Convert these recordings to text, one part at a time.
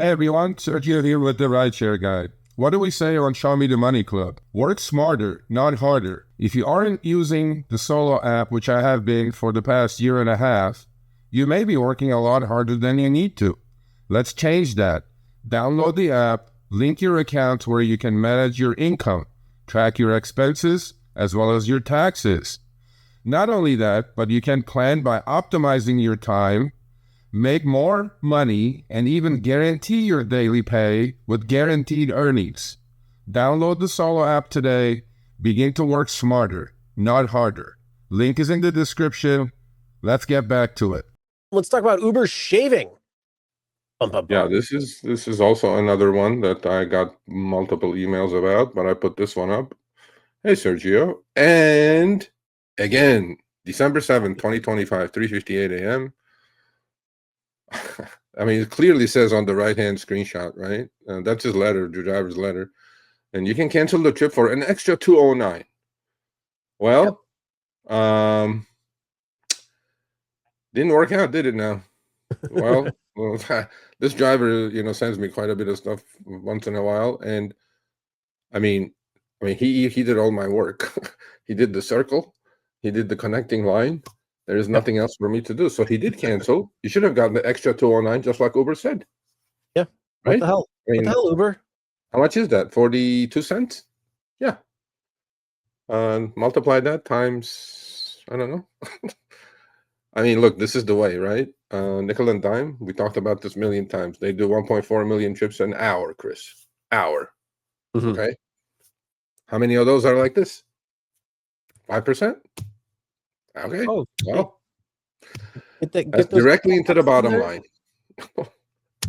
Hey everyone, Sergio here with the Rideshare Guide. What do we say on Show Me the Money Club? Work smarter, not harder. If you aren't using the Solo app, which I have been for the past year and a half, you may be working a lot harder than you need to. Let's change that. Download the app, link your account where you can manage your income, track your expenses, as well as your taxes. Not only that, but you can plan by optimizing your time, make more money, and even guarantee your daily pay with guaranteed earnings. Download the Solo app today. Begin to work smarter, not harder. Link is in the description. Let's get back to it. Let's talk about Uber shaving. Yeah, this is also another one that I got multiple emails about, but I put this one up. Hey, Sergio. And again, December 7th, 2025, 3:58 a.m. I mean, it clearly says on the right-hand screenshot, right? That's his letter, the driver's letter. And you can cancel the trip for an extra $209. Well, didn't work out, did it now? Well, this driver, sends me quite a bit of stuff once in a while. And I mean, he did all my work. He did the circle. He did the connecting line. There is nothing else for me to do. So he did cancel. You should have gotten the extra 209, just like Uber said. Yeah. Right? What the hell? What the hell, Uber? How much is that? 42 cents? Yeah. Multiply that times, I don't know. I mean, look, this is the way, right? Nickel and dime. We talked about this a million times. They do 1.4 million trips an hour, Chris. Hour. Mm-hmm. Okay. How many of those are like this? 5%? Okay. Oh, well, get that's directly into the bottom line.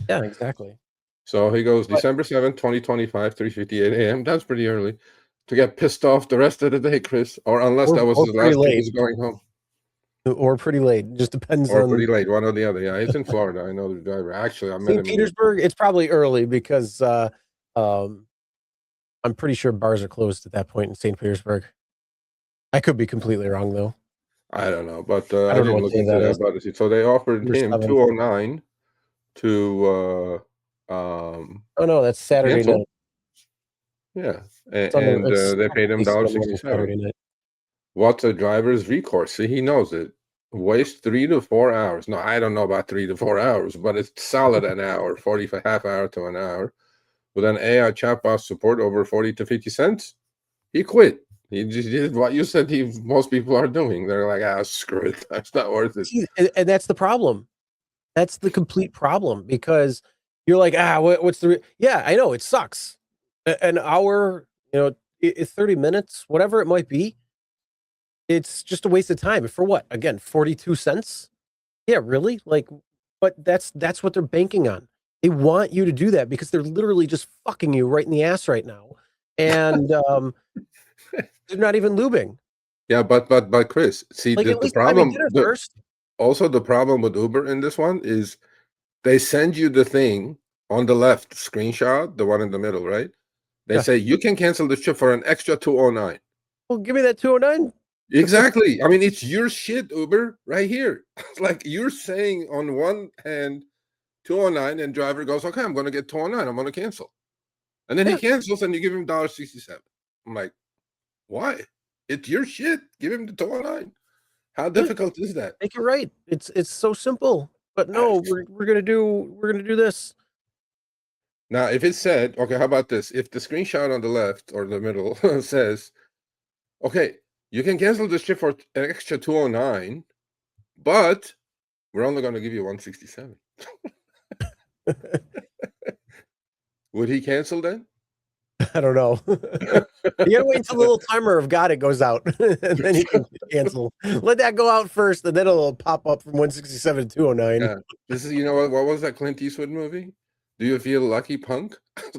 Yeah, exactly. So he goes December 7th, 2025, 3:58 a.m. That's pretty early to get pissed off the rest of the day, Chris. Or unless that was his last trip, he's going home. Or pretty late. Just depends on. Or pretty late, one or the other. Yeah, it's in Florida. I know the driver. Actually, I met him. St. Petersburg, it's probably early because I'm pretty sure bars are closed at that point in St. Petersburg. I could be completely wrong, though. I don't know, but I didn't look into that. But so they offered him 209 to oh no, that's Saturday cancel. night. Yeah, and they paid him $1.67. What's a driver's recourse? See, he knows it. Waste 3 to 4 hours. No, I don't know about 3 to 4 hours, but it's solid an hour, 45 half hour to an hour. With an AI chatbot support over 40 to 50 cents, he quit. He just did what you said most people are doing. They're like, screw it. That's not worth it. And that's the problem. That's the complete problem, because you're like, what's the... Yeah, I know, it sucks. An hour, 30 minutes, whatever it might be, it's just a waste of time. For what? Again, 42 cents? Yeah, really? Like, but that's what they're banking on. They want you to do that because they're literally just fucking you right in the ass right now. And they're not even lubing. Yeah, but Chris, see, like, the problem also the problem with Uber in this one is they send you the thing on the left screenshot, the one in the middle, right? They say you can cancel the trip for an extra 209. Well, give me that 209. Exactly. I mean, it's your shit, Uber, right here. Like, you're saying on one hand 209, and driver goes, okay, I'm going to get 209. I'm going to cancel. And then he cancels, and you give him $1.67. I'm like, why? It's your shit. Give him the 209. How difficult is that? Make it right. It's so simple. But no, we're gonna do this. Now, if it said, okay, how about this? If the screenshot on the left or the middle says, okay, you can cancel this trip for an extra 209, but we're only going to give you 167. Would he cancel then? I don't know. You gotta wait until the little timer of God it goes out, and then you can cancel. Let that go out first, and then it'll pop up from 167 to 209. Yeah. This is, what was that Clint Eastwood movie? Do you feel lucky, punk?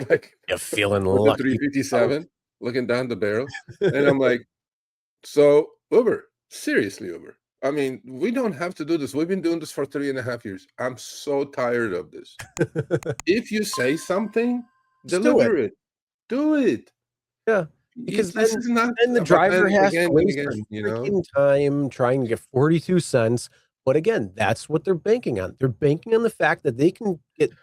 Like, you're feeling lucky. 357, looking down the barrel, and I'm like, so Uber, seriously, Uber. I mean, we don't have to do this. We've been doing this for 3.5 years. I'm so tired of this. If you say something, deliver it. Do it. Yeah, because then the driver has to waste time trying to get 42 cents. But again, that's what they're banking on. They're banking on the fact that they can get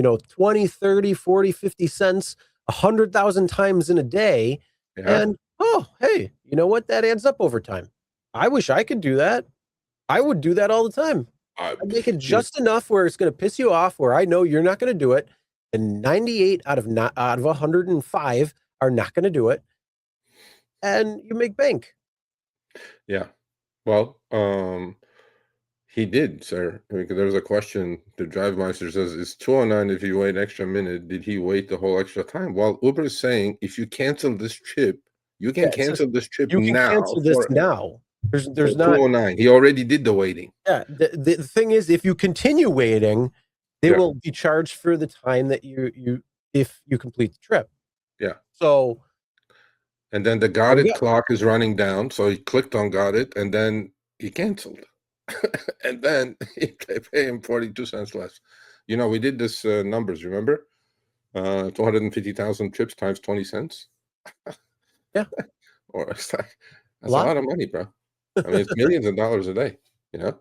20, 30, 40, 50 cents 100,000 times in a day. Yeah. And, oh, hey, you know what? That adds up over time. I wish I could do that. I would do that all the time. I'd make it just enough where it's going to piss you off, where I know you're not going to do it. And 98 out of 105 are not going to do it. And you make bank. Yeah. Well, he did, sir. Because there's a question. The DriveMeister says, it's 209 if you wait extra minute. Did he wait the whole extra time? Well, Uber is saying, if you cancel this trip, you can cancel this trip now. You can cancel this now. There's not 209. He already did the waiting. Yeah. The thing is, if you continue waiting, they will be charged for the time that if you complete the trip. Yeah. So. And then the got it clock is running down. So he clicked on got it and then he canceled. And then they pay him 42 cents less. We did this numbers, remember? 250,000 trips times 20 cents. Yeah. Or it's like, that's a lot of money, bro. I mean, it's millions of dollars a day, Yeah,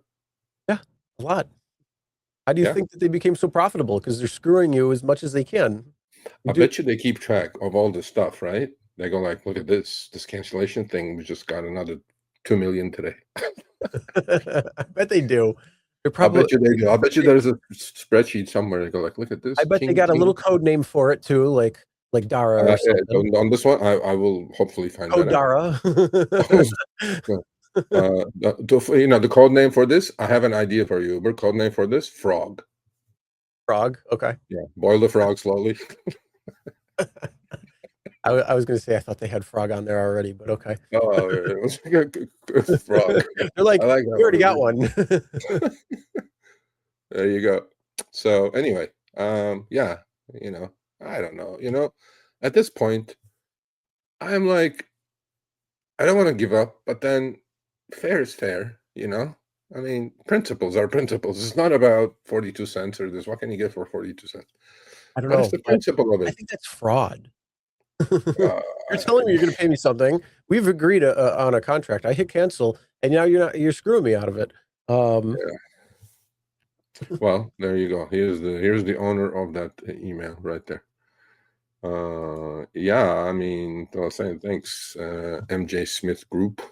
a lot. How do you think that they became so profitable? Because they're screwing you as much as they can. I bet you they keep track of all this stuff, right? They go like, look at this cancellation thing. We just got another 2 million today. I bet they do. I bet you they do. I bet you there's a spreadsheet somewhere. They go like, look at this. I bet they got a little code name for it too, like Dara or something. On this one, I will hopefully find that Dara. The code name for this, I have an idea for you. Uber code name for this, frog. Frog, okay. Yeah, boil the frog slowly. I was going to say I thought they had frog on there already, but okay. Oh, it was a frog. They're like, we already got one. There you go. So anyway, I don't know. At this point, I'm like, I don't want to give up, but then fair is fair, I mean, principles are principles. It's not about 42 cents or this. What can you get for 42 cents? I don't know. What's the principle of it? I think that's fraud. You're telling me you're going to pay me something. We've agreed on a contract. I hit cancel, and now you're screwing me out of it. Well, there you go. Here's the owner of that email right there. I mean, I was saying thanks, MJ Smith Group.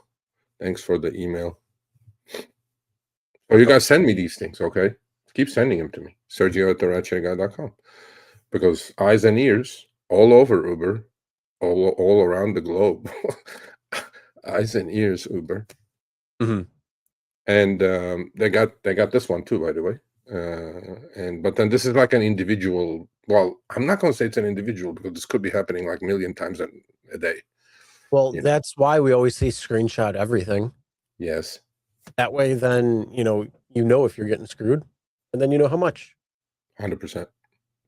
Thanks for the email. Oh, you guys send me these things, okay? Keep sending them to me. Sergio@therideshareguy.com. Because eyes and ears all over Uber, all around the globe. Eyes and ears Uber. Mm-hmm. And they got this one too, by the way. But then this is like an individual. Well, I'm not going to say it's an individual because this could be happening like a million times a day. Well, that's why we always say screenshot everything. Yes. That way, then you know if you're getting screwed, and then you know how much. 100%.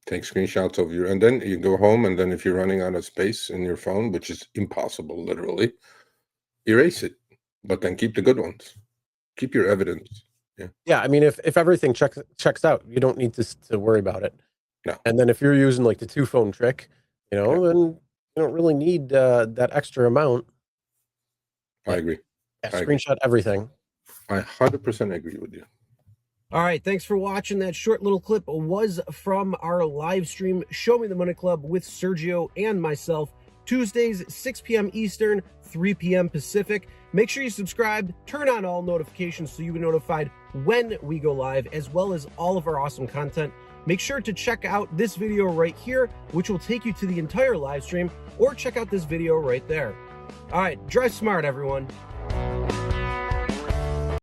Take screenshots of and then you go home, and then if you're running out of space in your phone, which is impossible, literally, erase it. But then keep the good ones. Keep your evidence. Yeah. I mean, if everything checks out, you don't need to worry about it. No. And then if you're using like the 2-phone trick, then you don't really need that extra amount. I agree. Yeah, screenshot everything. I 100% agree with you. All right, thanks for watching. That short little clip was from our live stream, Show Me the Money Club with Sergio and myself, Tuesdays, 6 p.m. Eastern, 3 p.m. Pacific. Make sure you subscribe, turn on all notifications so you'll be notified when we go live, as well as all of our awesome content. Make sure to check out this video right here, which will take you to the entire live stream, or check out this video right there. All right, drive smart, everyone.